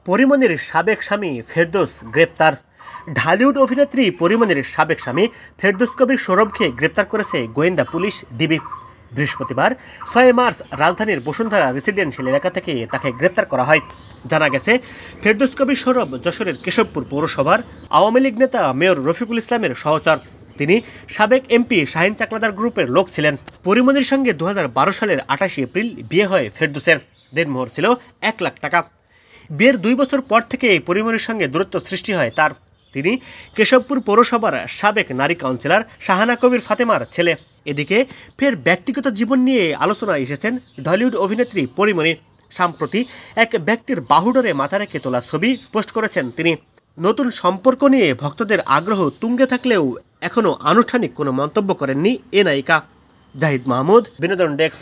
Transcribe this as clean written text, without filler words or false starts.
পরিমণির সাবেক স্বামী ফেরদৌস গ্রেপ্তার। ঢালিউড অভিনেত্রী পরিমণির সাবেক স্বামী ফেরদৌস কবির সৌরভকে গ্রেপ্তার করেছে গোয়েন্দা পুলিশ ডিবি। বৃহস্পতিবার 6 মার্চ রাজধানীর বসুন্ধরা রেসিডেন্সিয়াল এলাকা থেকে তাকে গ্রেপ্তার করা হয়। জানা গেছে, ফেরদৌস কবির সৌরভ যশোরের কেশবপুর পৌরসভার আওয়ামী লীগ নেতা মেয়র রফিকুল ইসলামের সহচর। তিনি সাবেক এমপি শাহিন চাকলাদার গ্রুপের লোক ছিলেন। পরিমণির সঙ্গে 2012 সালের 28 এপ্রিল বিয়ে হয় ফেরদৌসের। দেনমোহর ছিল 1 লাখ টাকা। বিয়ের 2 বছর পর থেকে পরিমণির সঙ্গে দূরত্ব সৃষ্টি হয় তার। তিনি কেশবপুর পৌরসভার সাবেক নারী কাউন্সিলর শাহানা কবির ফাতেমার ছেলে। এদিকে ফের ব্যক্তিগত জীবন নিয়ে আলোচনায় এসেছেন ঢালিউড অভিনেত্রী পরিমণি। সম্প্রতি এক ব্যক্তির বাহুডোরে মাথা রেখে তোলা ছবি পোস্ট করেছেন তিনি। নতুন সম্পর্ক নিয়ে ভক্তদের আগ্রহ তুঙ্গে থাকলেও এখনও আনুষ্ঠানিক কোনো মন্তব্য করেননি এ নায়িকা। জাহিদ মাহমুদ, বিনোদন ডেস্ক।